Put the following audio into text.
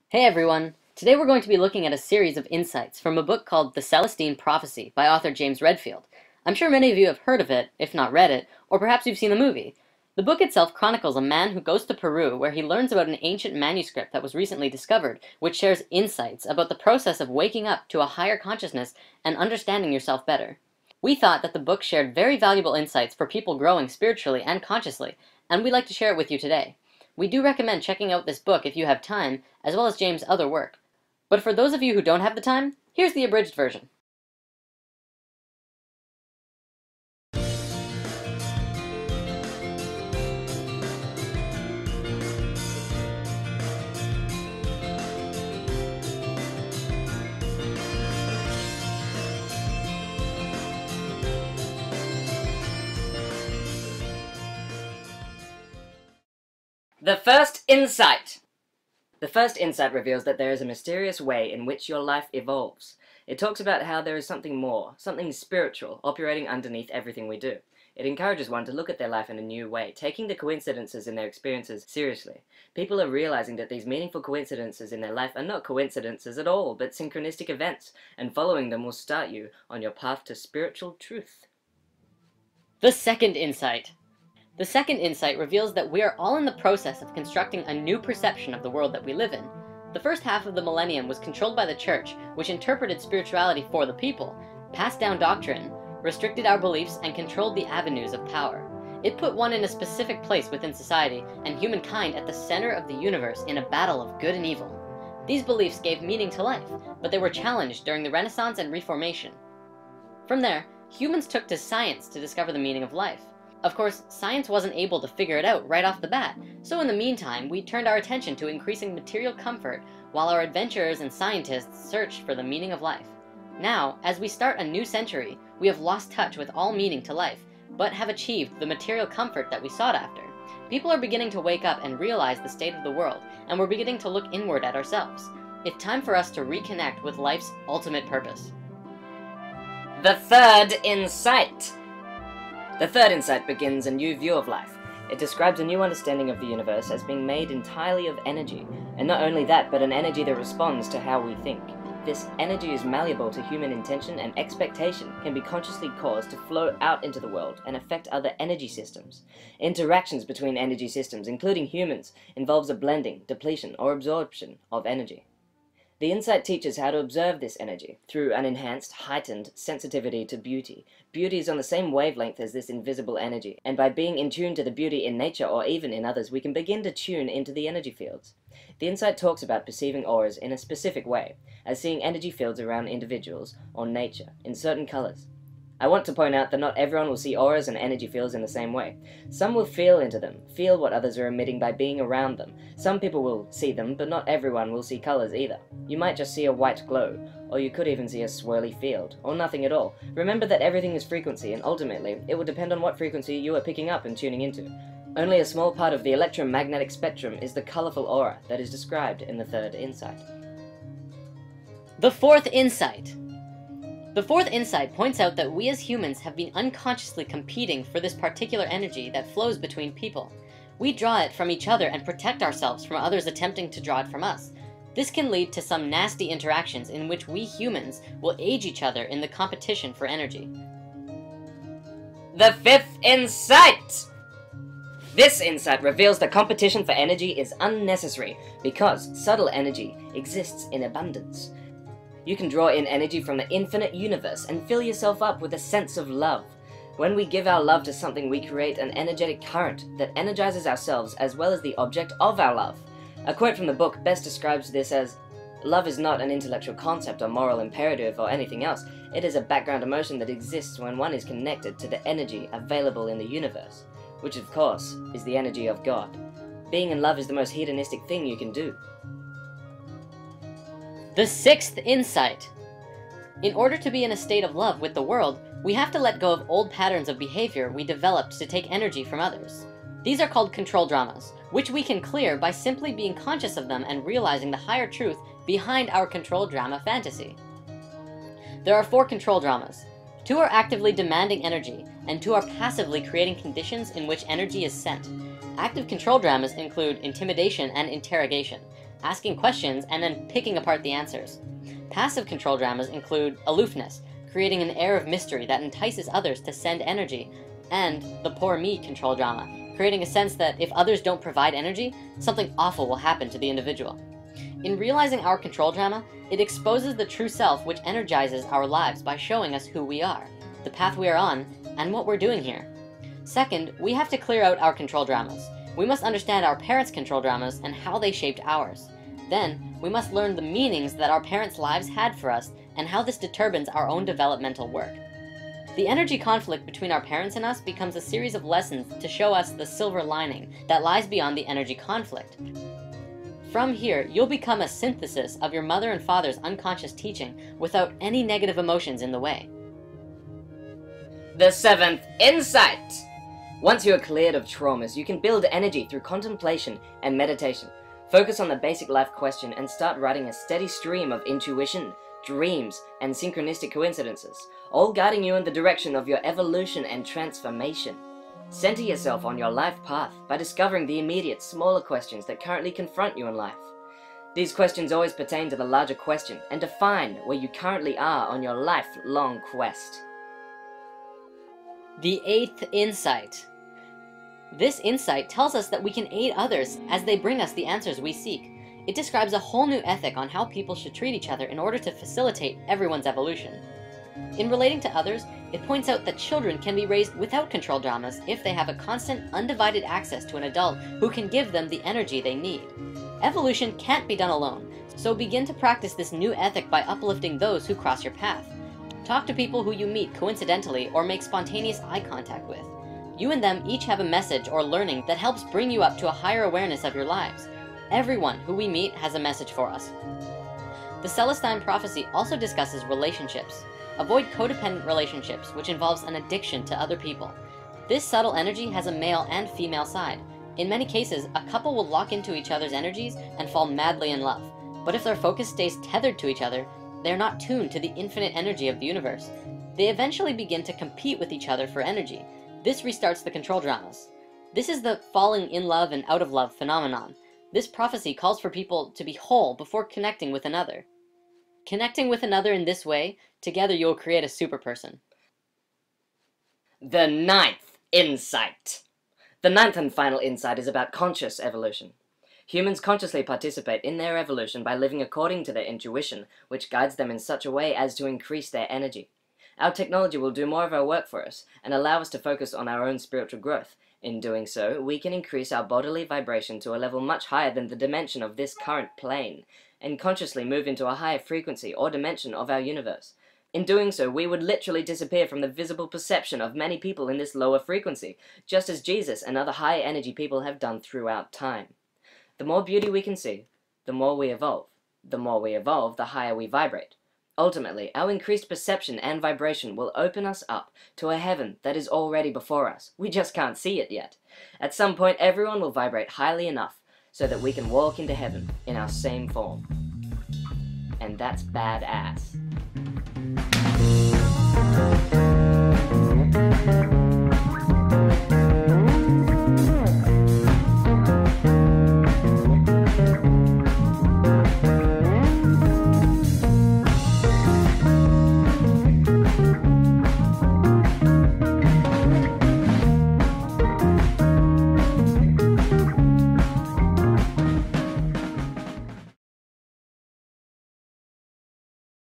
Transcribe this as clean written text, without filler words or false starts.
Hey everyone! Today we're going to be looking at a series of insights from a book called The Celestine Prophecy by author James Redfield. I'm sure many of you have heard of it, if not read it, or perhaps you've seen the movie. The book itself chronicles a man who goes to Peru where he learns about an ancient manuscript that was recently discovered, which shares insights about the process of waking up to a higher consciousness and understanding yourself better. We thought that the book shared very valuable insights for people growing spiritually and consciously, and we'd like to share it with you today. We do recommend checking out this book if you have time, as well as James' other work. But for those of you who don't have the time, here's the abridged version. The first insight! The first insight reveals that there is a mysterious way in which your life evolves. It talks about how there is something more, something spiritual, operating underneath everything we do. It encourages one to look at their life in a new way, taking the coincidences in their experiences seriously. People are realizing that these meaningful coincidences in their life are not coincidences at all, but synchronistic events, and following them will start you on your path to spiritual truth. The second insight. The second insight reveals that we are all in the process of constructing a new perception of the world that we live in. The first half of the millennium was controlled by the church, which interpreted spirituality for the people, passed down doctrine, restricted our beliefs, and controlled the avenues of power. It put one in a specific place within society, and humankind at the center of the universe in a battle of good and evil. These beliefs gave meaning to life, but they were challenged during the Renaissance and Reformation. From there, humans took to science to discover the meaning of life. Of course, science wasn't able to figure it out right off the bat, so in the meantime, we turned our attention to increasing material comfort while our adventurers and scientists searched for the meaning of life. Now, as we start a new century, we have lost touch with all meaning to life, but have achieved the material comfort that we sought after. People are beginning to wake up and realize the state of the world, and we're beginning to look inward at ourselves. It's time for us to reconnect with life's ultimate purpose. The third insight! The third insight begins a new view of life. It describes a new understanding of the universe as being made entirely of energy, and not only that, but an energy that responds to how we think. This energy is malleable to human intention, and expectation can be consciously caused to flow out into the world and affect other energy systems. Interactions between energy systems, including humans, involves a blending, depletion, or absorption of energy. The insight teaches how to observe this energy through an enhanced, heightened sensitivity to beauty. Beauty is on the same wavelength as this invisible energy, and by being in tune to the beauty in nature or even in others, we can begin to tune into the energy fields. The insight talks about perceiving auras in a specific way, as seeing energy fields around individuals or nature in certain colors. I want to point out that not everyone will see auras and energy fields in the same way. Some will feel into them, feel what others are emitting by being around them. Some people will see them, but not everyone will see colors either. You might just see a white glow, or you could even see a swirly field, or nothing at all. Remember that everything is frequency, and ultimately, it will depend on what frequency you are picking up and tuning into. Only a small part of the electromagnetic spectrum is the colorful aura that is described in the third insight. The fourth insight. The fourth insight points out that we as humans have been unconsciously competing for this particular energy that flows between people. We draw it from each other and protect ourselves from others attempting to draw it from us. This can lead to some nasty interactions in which we humans will age each other in the competition for energy. The fifth insight! This insight reveals that competition for energy is unnecessary because subtle energy exists in abundance. You can draw in energy from the infinite universe and fill yourself up with a sense of love. When we give our love to something, we create an energetic current that energizes ourselves as well as the object of our love. A quote from the book best describes this as, "Love is not an intellectual concept or moral imperative or anything else. It is a background emotion that exists when one is connected to the energy available in the universe," which of course is the energy of God. Being in love is the most hedonistic thing you can do. The sixth insight. In order to be in a state of love with the world, we have to let go of old patterns of behavior we developed to take energy from others. These are called control dramas, which we can clear by simply being conscious of them and realizing the higher truth behind our control drama fantasy. There are 4 control dramas. 2 are actively demanding energy, and 2 are passively creating conditions in which energy is sent. Active control dramas include intimidation and interrogation. asking questions and then picking apart the answers. Passive control dramas include aloofness, creating an air of mystery that entices others to send energy, and the poor me control drama, creating a sense that if others don't provide energy, something awful will happen to the individual. In realizing our control drama, it exposes the true self which energizes our lives by showing us who we are, the path we are on, and what we're doing here. Second, we have to clear out our control dramas. We must understand our parents' control dramas and how they shaped ours. Then, we must learn the meanings that our parents' lives had for us and how this determines our own developmental work. The energy conflict between our parents and us becomes a series of lessons to show us the silver lining that lies beyond the energy conflict. From here, you'll become a synthesis of your mother and father's unconscious teaching without any negative emotions in the way. The seventh insight! Once you are cleared of traumas, you can build energy through contemplation and meditation. Focus on the basic life question and start writing a steady stream of intuition, dreams, and synchronistic coincidences, all guiding you in the direction of your evolution and transformation. Center yourself on your life path by discovering the immediate, smaller questions that currently confront you in life. These questions always pertain to the larger question and define where you currently are on your lifelong quest. The eighth insight. This insight tells us that we can aid others as they bring us the answers we seek. It describes a whole new ethic on how people should treat each other in order to facilitate everyone's evolution. In relating to others, it points out that children can be raised without control dramas if they have a constant, undivided access to an adult who can give them the energy they need. Evolution can't be done alone, so begin to practice this new ethic by uplifting those who cross your path. Talk to people who you meet coincidentally or make spontaneous eye contact with. You and them each have a message or learning that helps bring you up to a higher awareness of your lives. Everyone who we meet has a message for us. The Celestine prophecy also discusses relationships. Avoid codependent relationships, which involves an addiction to other people. This subtle energy has a male and female side. In many cases, a couple will lock into each other's energies and fall madly in love. But if their focus stays tethered to each other, they are not tuned to the infinite energy of the universe. They eventually begin to compete with each other for energy. This restarts the control dramas. This is the falling in love and out of love phenomenon. This prophecy calls for people to be whole before connecting with another. Connecting with another in this way, together you will create a super person. The ninth insight. The ninth and final insight is about conscious evolution. Humans consciously participate in their evolution by living according to their intuition, which guides them in such a way as to increase their energy. Our technology will do more of our work for us and allow us to focus on our own spiritual growth. In doing so, we can increase our bodily vibration to a level much higher than the dimension of this current plane, and consciously move into a higher frequency or dimension of our universe. In doing so, we would literally disappear from the visible perception of many people in this lower frequency, just as Jesus and other high energy people have done throughout time. The more beauty we can see, the more we evolve. The more we evolve, the higher we vibrate. Ultimately, our increased perception and vibration will open us up to a heaven that is already before us. We just can't see it yet. At some point, everyone will vibrate highly enough so that we can walk into heaven in our same form. And that's badass.